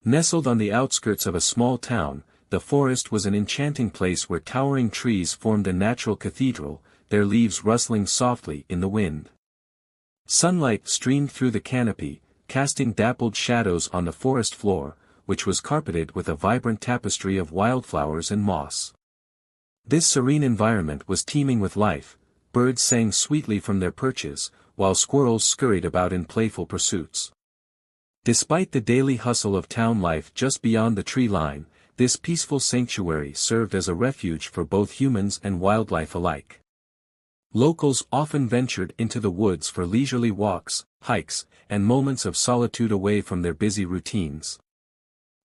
Nestled on the outskirts of a small town, the forest was an enchanting place where towering trees formed a natural cathedral, their leaves rustling softly in the wind. Sunlight streamed through the canopy, casting dappled shadows on the forest floor, which was carpeted with a vibrant tapestry of wildflowers and moss. This serene environment was teeming with life, birds sang sweetly from their perches, while squirrels scurried about in playful pursuits. Despite the daily hustle of town life just beyond the tree line, this peaceful sanctuary served as a refuge for both humans and wildlife alike. Locals often ventured into the woods for leisurely walks, hikes, and moments of solitude away from their busy routines.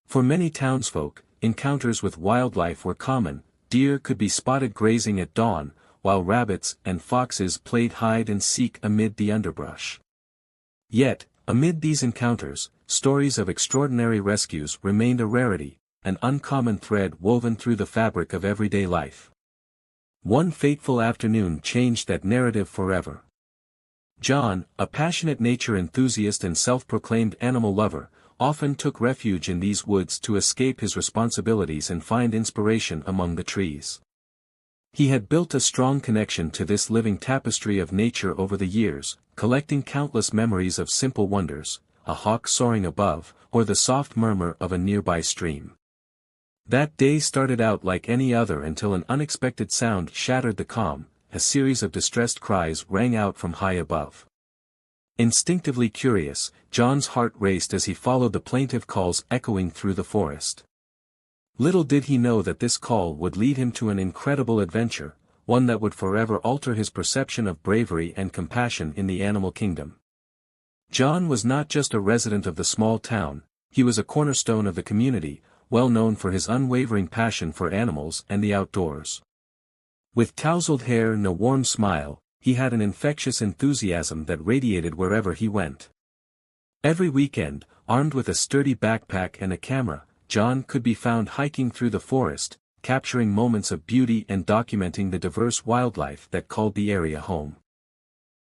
For many townsfolk, encounters with wildlife were common. Deer could be spotted grazing at dawn, while rabbits and foxes played hide and seek amid the underbrush. Yet, amid these encounters, stories of extraordinary rescues remained a rarity, an uncommon thread woven through the fabric of everyday life. One fateful afternoon changed that narrative forever. John, a passionate nature enthusiast and self-proclaimed animal lover, often took refuge in these woods to escape his responsibilities and find inspiration among the trees. He had built a strong connection to this living tapestry of nature over the years, collecting countless memories of simple wonders, a hawk soaring above, or the soft murmur of a nearby stream. That day started out like any other until an unexpected sound shattered the calm. A series of distressed cries rang out from high above. Instinctively curious, John's heart raced as he followed the plaintive calls echoing through the forest. Little did he know that this call would lead him to an incredible adventure, one that would forever alter his perception of bravery and compassion in the animal kingdom. John was not just a resident of the small town, he was a cornerstone of the community, well known for his unwavering passion for animals and the outdoors. With tousled hair and a warm smile, he had an infectious enthusiasm that radiated wherever he went. Every weekend, armed with a sturdy backpack and a camera, John could be found hiking through the forest, capturing moments of beauty and documenting the diverse wildlife that called the area home.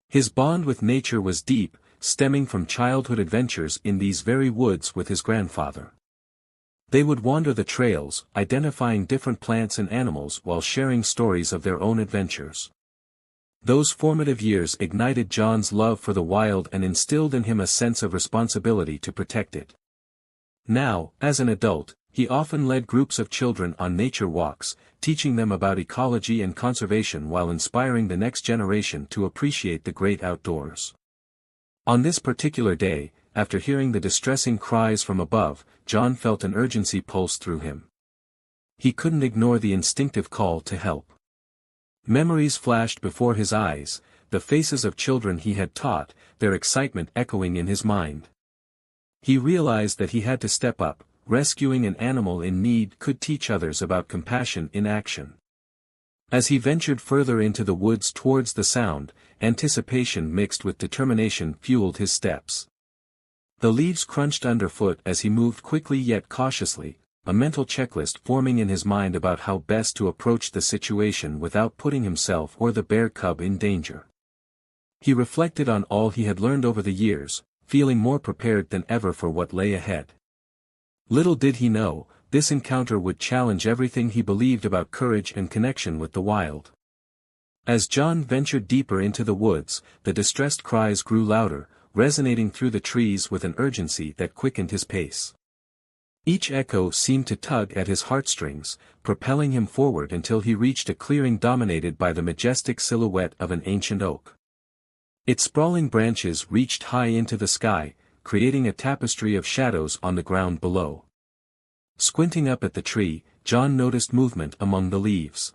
His bond with nature was deep, stemming from childhood adventures in these very woods with his grandfather. They would wander the trails, identifying different plants and animals while sharing stories of their own adventures. Those formative years ignited John's love for the wild and instilled in him a sense of responsibility to protect it. Now, as an adult, he often led groups of children on nature walks, teaching them about ecology and conservation while inspiring the next generation to appreciate the great outdoors. On this particular day, after hearing the distressing cries from above, John felt an urgency pulse through him. He couldn't ignore the instinctive call to help. Memories flashed before his eyes, the faces of children he had taught, their excitement echoing in his mind. He realized that he had to step up. Rescuing an animal in need could teach others about compassion in action. As he ventured further into the woods towards the sound, anticipation mixed with determination fueled his steps. The leaves crunched underfoot as he moved quickly yet cautiously, a mental checklist forming in his mind about how best to approach the situation without putting himself or the bear cub in danger. He reflected on all he had learned over the years, feeling more prepared than ever for what lay ahead. Little did he know, this encounter would challenge everything he believed about courage and connection with the wild. As John ventured deeper into the woods, the distressed cries grew louder, resonating through the trees with an urgency that quickened his pace. Each echo seemed to tug at his heartstrings, propelling him forward until he reached a clearing dominated by the majestic silhouette of an ancient oak. Its sprawling branches reached high into the sky, creating a tapestry of shadows on the ground below. Squinting up at the tree, John noticed movement among the leaves.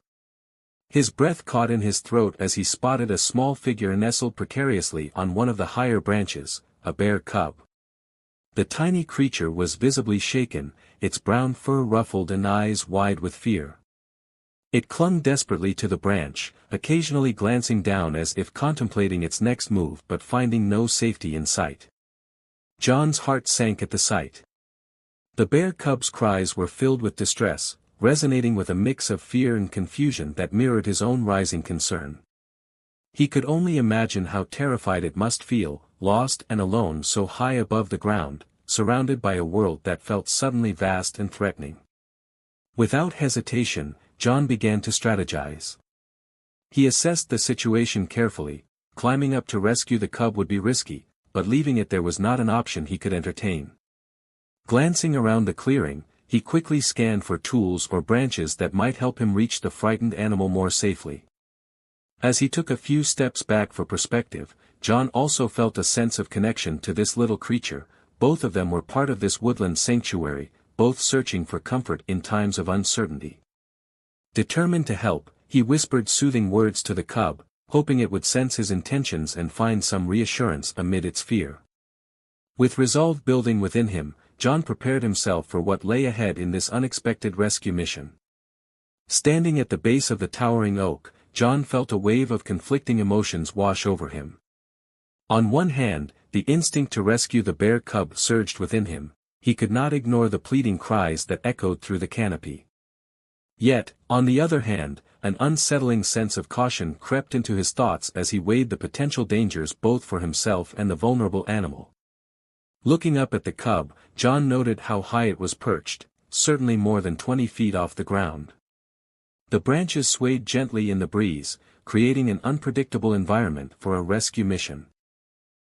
His breath caught in his throat as he spotted a small figure nestled precariously on one of the higher branches, a bear cub. The tiny creature was visibly shaken, its brown fur ruffled and eyes wide with fear. It clung desperately to the branch, occasionally glancing down as if contemplating its next move but finding no safety in sight. John's heart sank at the sight. The bear cub's cries were filled with distress, resonating with a mix of fear and confusion that mirrored his own rising concern. He could only imagine how terrified it must feel, lost and alone so high above the ground, surrounded by a world that felt suddenly vast and threatening. Without hesitation, John began to strategize. He assessed the situation carefully. Climbing up to rescue the cub would be risky, but leaving it there was not an option he could entertain. Glancing around the clearing, he quickly scanned for tools or branches that might help him reach the frightened animal more safely. As he took a few steps back for perspective, John also felt a sense of connection to this little creature. Both of them were part of this woodland sanctuary, both searching for comfort in times of uncertainty. Determined to help, he whispered soothing words to the cub, hoping it would sense his intentions and find some reassurance amid its fear. With resolve building within him, John prepared himself for what lay ahead in this unexpected rescue mission. Standing at the base of the towering oak, John felt a wave of conflicting emotions wash over him. On one hand, the instinct to rescue the bear cub surged within him. He could not ignore the pleading cries that echoed through the canopy. Yet, on the other hand, an unsettling sense of caution crept into his thoughts as he weighed the potential dangers both for himself and the vulnerable animal. Looking up at the cub, John noted how high it was perched, certainly more than 20 feet off the ground. The branches swayed gently in the breeze, creating an unpredictable environment for a rescue mission.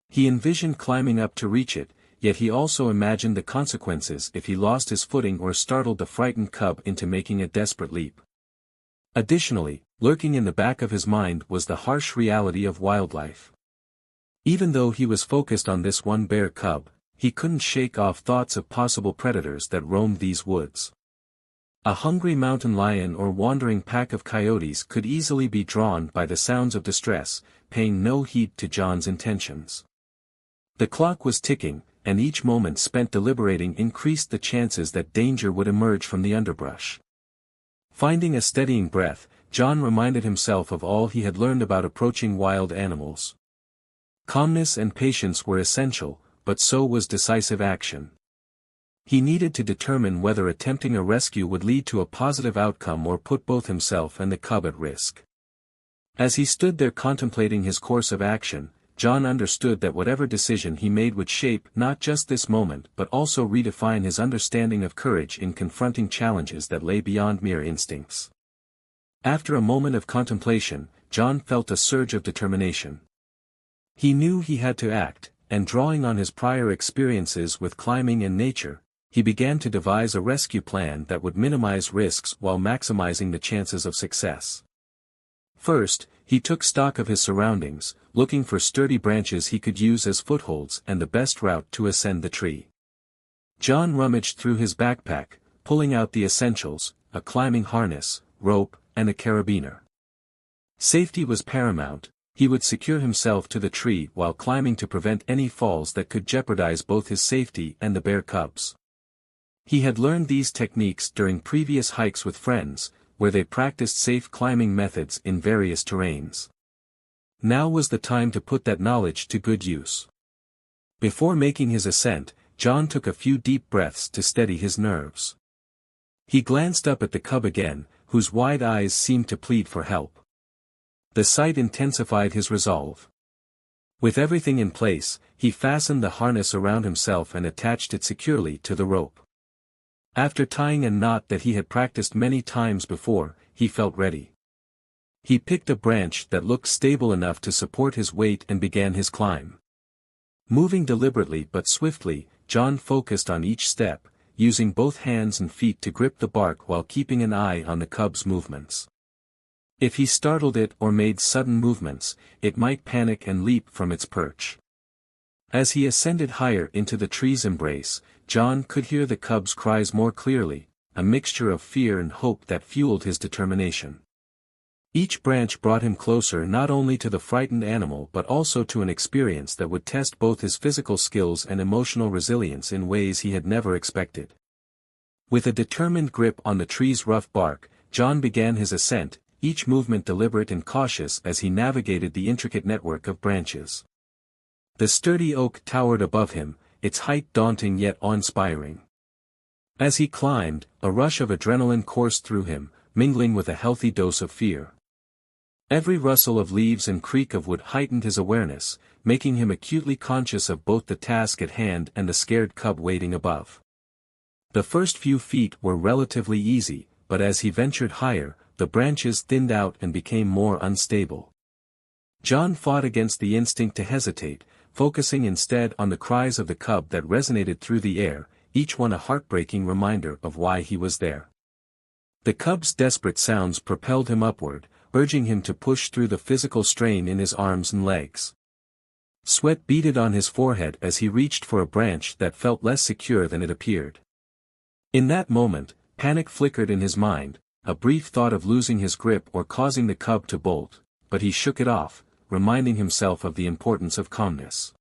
He envisioned climbing up to reach it, yet he also imagined the consequences if he lost his footing or startled the frightened cub into making a desperate leap. Additionally, lurking in the back of his mind was the harsh reality of wildlife. Even though he was focused on this one bear cub, he couldn't shake off thoughts of possible predators that roamed these woods. A hungry mountain lion or wandering pack of coyotes could easily be drawn by the sounds of distress, paying no heed to John's intentions. The clock was ticking, and each moment spent deliberating increased the chances that danger would emerge from the underbrush. Finding a steadying breath, John reminded himself of all he had learned about approaching wild animals. Calmness and patience were essential, but so was decisive action. He needed to determine whether attempting a rescue would lead to a positive outcome or put both himself and the cub at risk. As he stood there contemplating his course of action, John understood that whatever decision he made would shape not just this moment but also redefine his understanding of courage in confronting challenges that lay beyond mere instincts. After a moment of contemplation, John felt a surge of determination. He knew he had to act, and drawing on his prior experiences with climbing and nature, he began to devise a rescue plan that would minimize risks while maximizing the chances of success. First, he took stock of his surroundings, looking for sturdy branches he could use as footholds and the best route to ascend the tree. John rummaged through his backpack, pulling out the essentials, a climbing harness, rope, and a carabiner. Safety was paramount. He would secure himself to the tree while climbing to prevent any falls that could jeopardize both his safety and the bear cub's. He had learned these techniques during previous hikes with friends, where they practiced safe climbing methods in various terrains. Now was the time to put that knowledge to good use. Before making his ascent, John took a few deep breaths to steady his nerves. He glanced up at the cub again, whose wide eyes seemed to plead for help. The sight intensified his resolve. With everything in place, he fastened the harness around himself and attached it securely to the rope. After tying a knot that he had practiced many times before, he felt ready. He picked a branch that looked stable enough to support his weight and began his climb. Moving deliberately but swiftly, John focused on each step, using both hands and feet to grip the bark while keeping an eye on the cub's movements. If he startled it or made sudden movements, it might panic and leap from its perch. As he ascended higher into the tree's embrace, John could hear the cub's cries more clearly, a mixture of fear and hope that fueled his determination. Each branch brought him closer not only to the frightened animal but also to an experience that would test both his physical skills and emotional resilience in ways he had never expected. With a determined grip on the tree's rough bark, John began his ascent, each movement deliberate and cautious as he navigated the intricate network of branches. The sturdy oak towered above him, its height daunting yet awe-inspiring. As he climbed, a rush of adrenaline coursed through him, mingling with a healthy dose of fear. Every rustle of leaves and creak of wood heightened his awareness, making him acutely conscious of both the task at hand and the scared cub waiting above. The first few feet were relatively easy, but as he ventured higher, the branches thinned out and became more unstable. John fought against the instinct to hesitate, focusing instead on the cries of the cub that resonated through the air, each one a heartbreaking reminder of why he was there. The cub's desperate sounds propelled him upward, urging him to push through the physical strain in his arms and legs. Sweat beaded on his forehead as he reached for a branch that felt less secure than it appeared. In that moment, panic flickered in his mind, a brief thought of losing his grip or causing the cub to bolt, but he shook it off, reminding himself of the importance of calmness.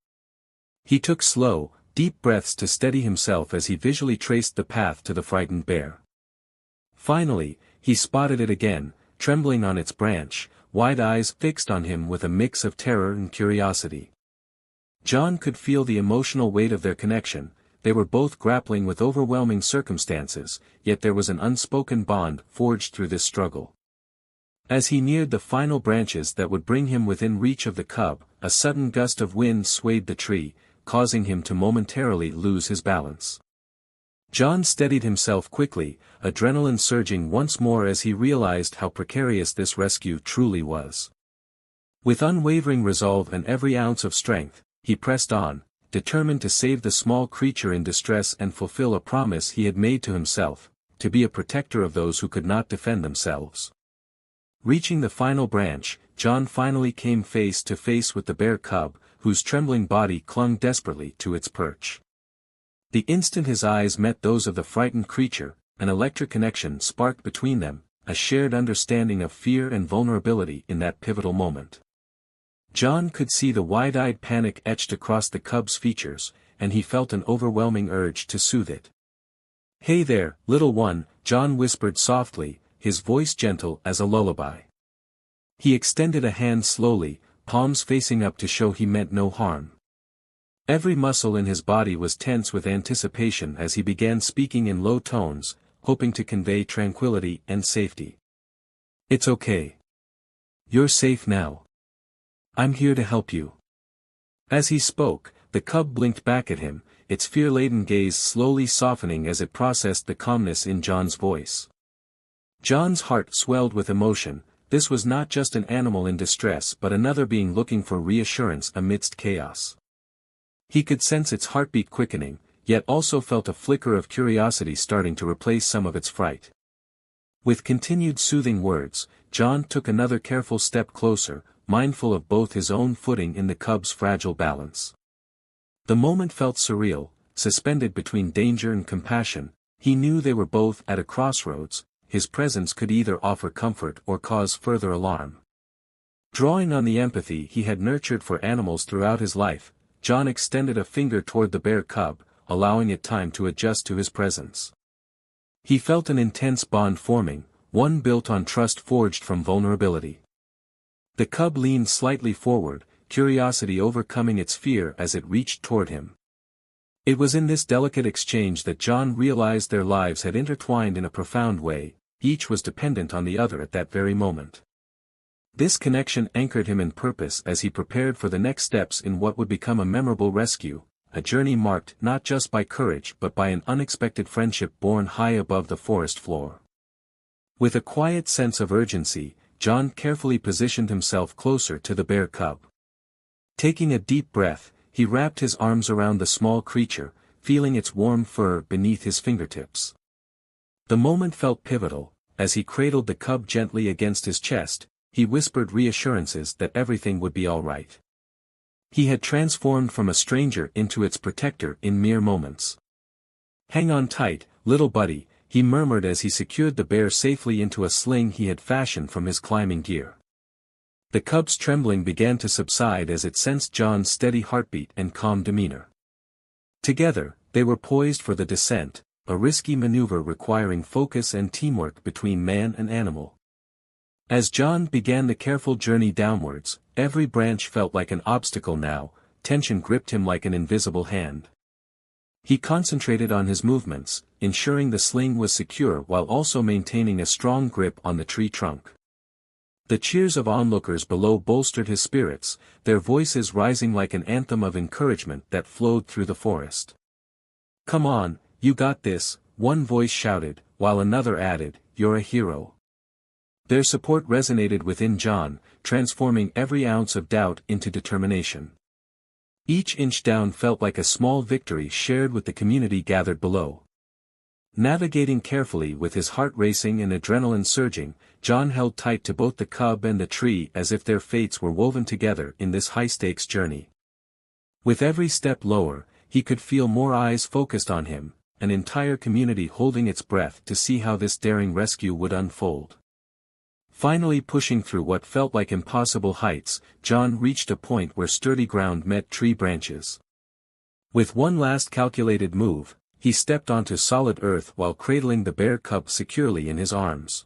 He took slow, deep breaths to steady himself as he visually traced the path to the frightened bear. Finally, he spotted it again, trembling on its branch, wide eyes fixed on him with a mix of terror and curiosity. John could feel the emotional weight of their connection. They were both grappling with overwhelming circumstances, yet there was an unspoken bond forged through this struggle. As he neared the final branches that would bring him within reach of the cub, a sudden gust of wind swayed the tree, causing him to momentarily lose his balance. John steadied himself quickly, adrenaline surging once more as he realized how precarious this rescue truly was. With unwavering resolve and every ounce of strength, he pressed on, determined to save the small creature in distress and fulfill a promise he had made to himself, to be a protector of those who could not defend themselves. Reaching the final branch, John finally came face to face with the bear cub, whose trembling body clung desperately to its perch. The instant his eyes met those of the frightened creature, an electric connection sparked between them, a shared understanding of fear and vulnerability in that pivotal moment. John could see the wide-eyed panic etched across the cub's features, and he felt an overwhelming urge to soothe it. "Hey there, little one," John whispered softly, his voice gentle as a lullaby. He extended a hand slowly, palms facing up to show he meant no harm. Every muscle in his body was tense with anticipation as he began speaking in low tones, hoping to convey tranquility and safety. "It's okay. You're safe now. I'm here to help you." As he spoke, the cub blinked back at him, its fear-laden gaze slowly softening as it processed the calmness in John's voice. John's heart swelled with emotion. This was not just an animal in distress but another being looking for reassurance amidst chaos. He could sense its heartbeat quickening, yet also felt a flicker of curiosity starting to replace some of its fright. With continued soothing words, John took another careful step closer, mindful of both his own footing and the cub's fragile balance. The moment felt surreal, suspended between danger and compassion. He knew they were both at a crossroads. His presence could either offer comfort or cause further alarm. Drawing on the empathy he had nurtured for animals throughout his life, John extended a finger toward the bear cub, allowing it time to adjust to his presence. He felt an intense bond forming, one built on trust forged from vulnerability. The cub leaned slightly forward, curiosity overcoming its fear as it reached toward him. It was in this delicate exchange that John realized their lives had intertwined in a profound way. Each was dependent on the other at that very moment. This connection anchored him in purpose as he prepared for the next steps in what would become a memorable rescue, a journey marked not just by courage but by an unexpected friendship born high above the forest floor. With a quiet sense of urgency, John carefully positioned himself closer to the bear cub. Taking a deep breath, he wrapped his arms around the small creature, feeling its warm fur beneath his fingertips. The moment felt pivotal. As he cradled the cub gently against his chest, he whispered reassurances that everything would be all right. He had transformed from a stranger into its protector in mere moments. "Hang on tight, little buddy," he murmured as he secured the bear safely into a sling he had fashioned from his climbing gear. The cub's trembling began to subside as it sensed John's steady heartbeat and calm demeanor. Together, they were poised for the descent, a risky maneuver requiring focus and teamwork between man and animal. As John began the careful journey downwards, every branch felt like an obstacle now, tension gripped him like an invisible hand. He concentrated on his movements, ensuring the sling was secure while also maintaining a strong grip on the tree trunk. The cheers of onlookers below bolstered his spirits, their voices rising like an anthem of encouragement that flowed through the forest. "Come on, you got this," one voice shouted, while another added, "You're a hero." Their support resonated within John, transforming every ounce of doubt into determination. Each inch down felt like a small victory shared with the community gathered below. Navigating carefully with his heart racing and adrenaline surging, John held tight to both the cub and the tree as if their fates were woven together in this high-stakes journey. With every step lower, he could feel more eyes focused on him, an entire community holding its breath to see how this daring rescue would unfold. Finally pushing through what felt like impossible heights, John reached a point where sturdy ground met tree branches. With one last calculated move, he stepped onto solid earth while cradling the bear cub securely in his arms.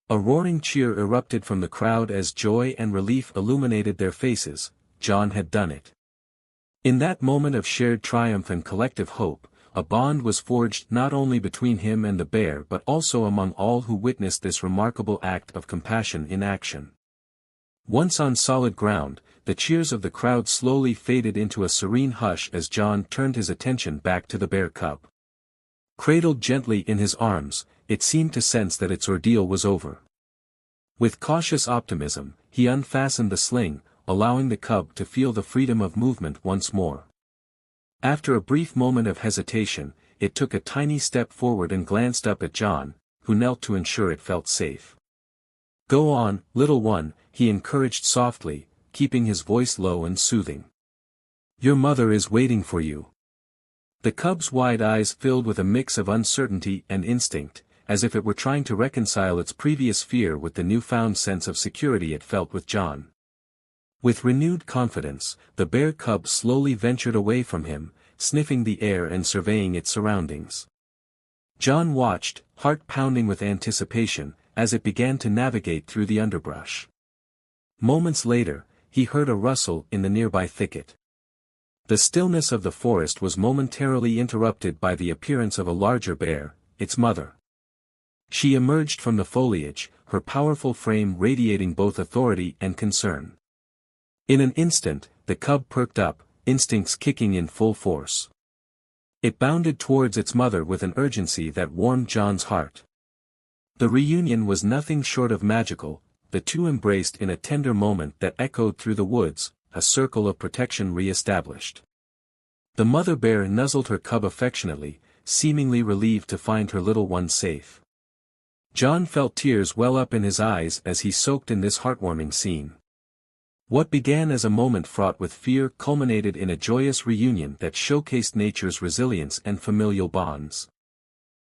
A roaring cheer erupted from the crowd as joy and relief illuminated their faces. John had done it. In that moment of shared triumph and collective hope, a bond was forged not only between him and the bear but also among all who witnessed this remarkable act of compassion in action. Once on solid ground, the cheers of the crowd slowly faded into a serene hush as John turned his attention back to the bear cub. Cradled gently in his arms, it seemed to sense that its ordeal was over. With cautious optimism, he unfastened the sling, allowing the cub to feel the freedom of movement once more. After a brief moment of hesitation, it took a tiny step forward and glanced up at John, who knelt to ensure it felt safe. "Go on, little one," he encouraged softly, keeping his voice low and soothing. "Your mother is waiting for you." The cub's wide eyes filled with a mix of uncertainty and instinct, as if it were trying to reconcile its previous fear with the newfound sense of security it felt with John. With renewed confidence, the bear cub slowly ventured away from him, sniffing the air and surveying its surroundings. John watched, heart pounding with anticipation, as it began to navigate through the underbrush. Moments later, he heard a rustle in the nearby thicket. The stillness of the forest was momentarily interrupted by the appearance of a larger bear, its mother. She emerged from the foliage, her powerful frame radiating both authority and concern. In an instant, the cub perked up, instincts kicking in full force. It bounded towards its mother with an urgency that warmed John's heart. The reunion was nothing short of magical, the two embraced in a tender moment that echoed through the woods, a circle of protection re-established. The mother bear nuzzled her cub affectionately, seemingly relieved to find her little one safe. John felt tears well up in his eyes as he soaked in this heartwarming scene. What began as a moment fraught with fear culminated in a joyous reunion that showcased nature's resilience and familial bonds.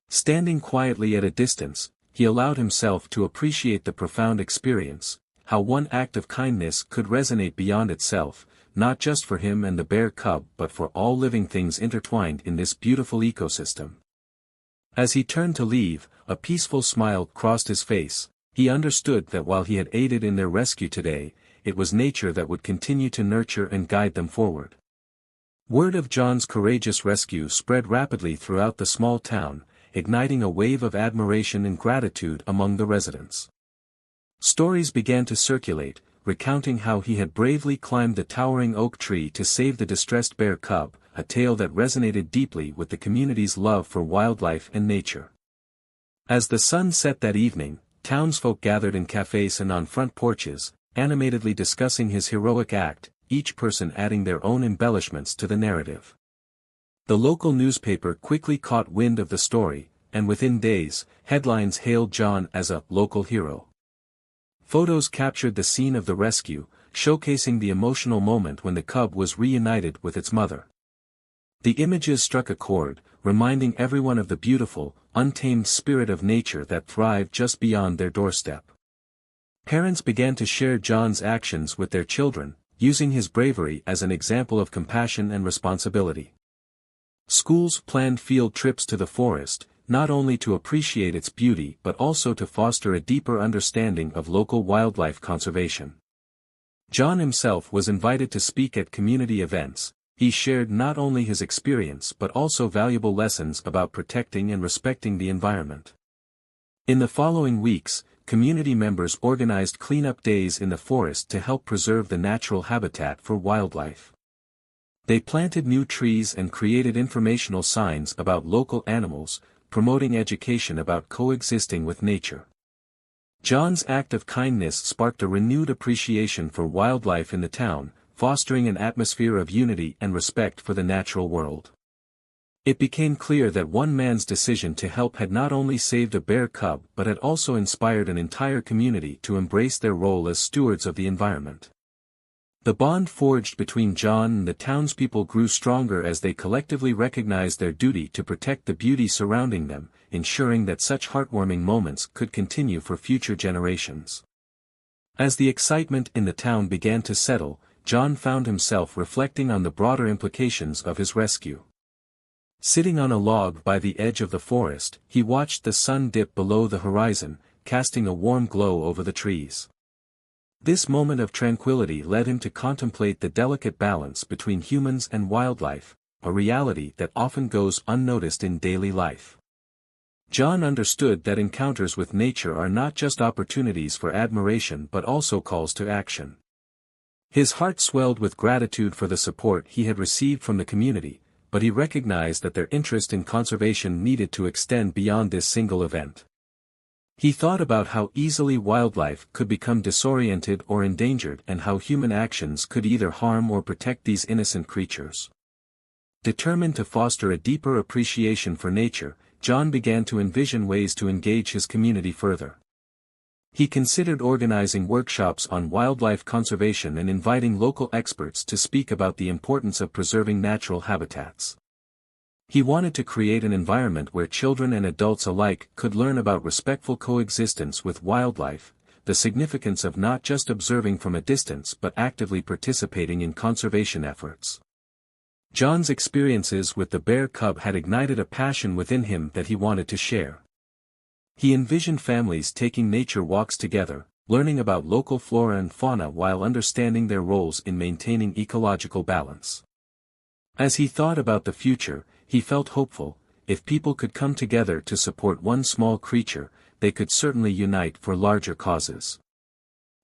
Standing quietly at a distance, he allowed himself to appreciate the profound experience, how one act of kindness could resonate beyond itself, not just for him and the bear cub but for all living things intertwined in this beautiful ecosystem. As he turned to leave, a peaceful smile crossed his face. He understood that while he had aided in their rescue today, it was nature that would continue to nurture and guide them forward. Word of John's courageous rescue spread rapidly throughout the small town, igniting a wave of admiration and gratitude among the residents. Stories began to circulate, recounting how he had bravely climbed the towering oak tree to save the distressed bear cub, a tale that resonated deeply with the community's love for wildlife and nature. As the sun set that evening, townsfolk gathered in cafes and on front porches, animatedly discussing his heroic act, each person adding their own embellishments to the narrative. The local newspaper quickly caught wind of the story, and within days, headlines hailed John as a local hero. Photos captured the scene of the rescue, showcasing the emotional moment when the cub was reunited with its mother. The images struck a chord, reminding everyone of the beautiful, untamed spirit of nature that thrived just beyond their doorstep. Parents began to share John's actions with their children, using his bravery as an example of compassion and responsibility. Schools planned field trips to the forest, not only to appreciate its beauty but also to foster a deeper understanding of local wildlife conservation. John himself was invited to speak at community events. He shared not only his experience but also valuable lessons about protecting and respecting the environment. In the following weeks, community members organized cleanup days in the forest to help preserve the natural habitat for wildlife. They planted new trees and created informational signs about local animals, promoting education about coexisting with nature. John's act of kindness sparked a renewed appreciation for wildlife in the town, fostering an atmosphere of unity and respect for the natural world. It became clear that one man's decision to help had not only saved a bear cub but had also inspired an entire community to embrace their role as stewards of the environment. The bond forged between John and the townspeople grew stronger as they collectively recognized their duty to protect the beauty surrounding them, ensuring that such heartwarming moments could continue for future generations. As the excitement in the town began to settle, John found himself reflecting on the broader implications of his rescue. Sitting on a log by the edge of the forest, he watched the sun dip below the horizon, casting a warm glow over the trees. This moment of tranquility led him to contemplate the delicate balance between humans and wildlife, a reality that often goes unnoticed in daily life. John understood that encounters with nature are not just opportunities for admiration but also calls to action. His heart swelled with gratitude for the support he had received from the community, but he recognized that their interest in conservation needed to extend beyond this single event. He thought about how easily wildlife could become disoriented or endangered and how human actions could either harm or protect these innocent creatures. Determined to foster a deeper appreciation for nature, John began to envision ways to engage his community further. He considered organizing workshops on wildlife conservation and inviting local experts to speak about the importance of preserving natural habitats. He wanted to create an environment where children and adults alike could learn about respectful coexistence with wildlife, the significance of not just observing from a distance but actively participating in conservation efforts. John's experiences with the bear cub had ignited a passion within him that he wanted to share. He envisioned families taking nature walks together, learning about local flora and fauna while understanding their roles in maintaining ecological balance. As he thought about the future, he felt hopeful. If people could come together to support one small creature, they could certainly unite for larger causes.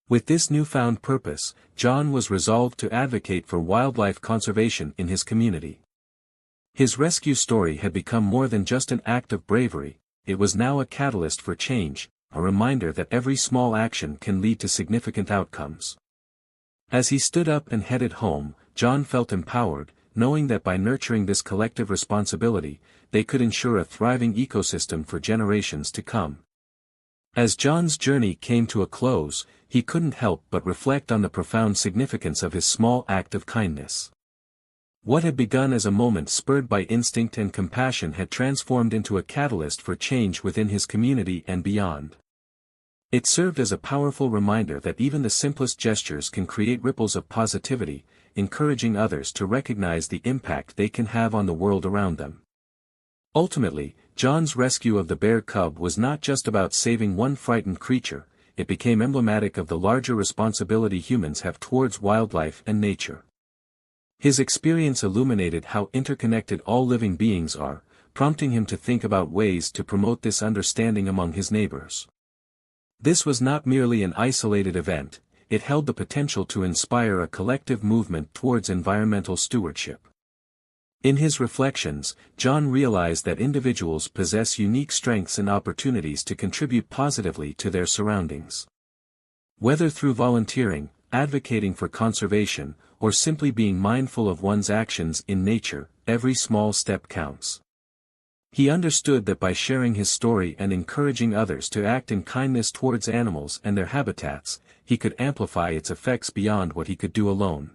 With this newfound purpose, John was resolved to advocate for wildlife conservation in his community. His rescue story had become more than just an act of bravery, it was now a catalyst for change, a reminder that every small action can lead to significant outcomes. As he stood up and headed home, John felt empowered, knowing that by nurturing this collective responsibility, they could ensure a thriving ecosystem for generations to come. As John's journey came to a close, he couldn't help but reflect on the profound significance of his small act of kindness. What had begun as a moment spurred by instinct and compassion had transformed into a catalyst for change within his community and beyond. It served as a powerful reminder that even the simplest gestures can create ripples of positivity, encouraging others to recognize the impact they can have on the world around them. Ultimately, John's rescue of the bear cub was not just about saving one frightened creature, it became emblematic of the larger responsibility humans have towards wildlife and nature. His experience illuminated how interconnected all living beings are, prompting him to think about ways to promote this understanding among his neighbors. This was not merely an isolated event, it held the potential to inspire a collective movement towards environmental stewardship. In his reflections, John realized that individuals possess unique strengths and opportunities to contribute positively to their surroundings. Whether through volunteering, advocating for conservation, or simply being mindful of one's actions in nature, every small step counts. He understood that by sharing his story and encouraging others to act in kindness towards animals and their habitats, he could amplify its effects beyond what he could do alone.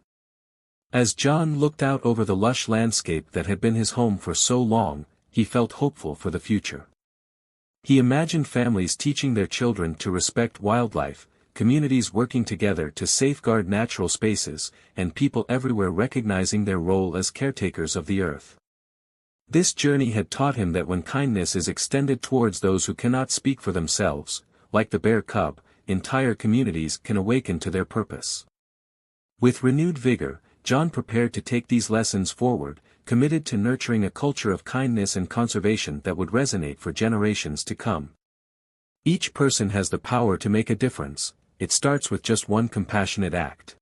As John looked out over the lush landscape that had been his home for so long, he felt hopeful for the future. He imagined families teaching their children to respect wildlife, communities working together to safeguard natural spaces, and people everywhere recognizing their role as caretakers of the earth. This journey had taught him that when kindness is extended towards those who cannot speak for themselves, like the bear cub, entire communities can awaken to their purpose. With renewed vigor, John prepared to take these lessons forward, committed to nurturing a culture of kindness and conservation that would resonate for generations to come. Each person has the power to make a difference. It starts with just one compassionate act.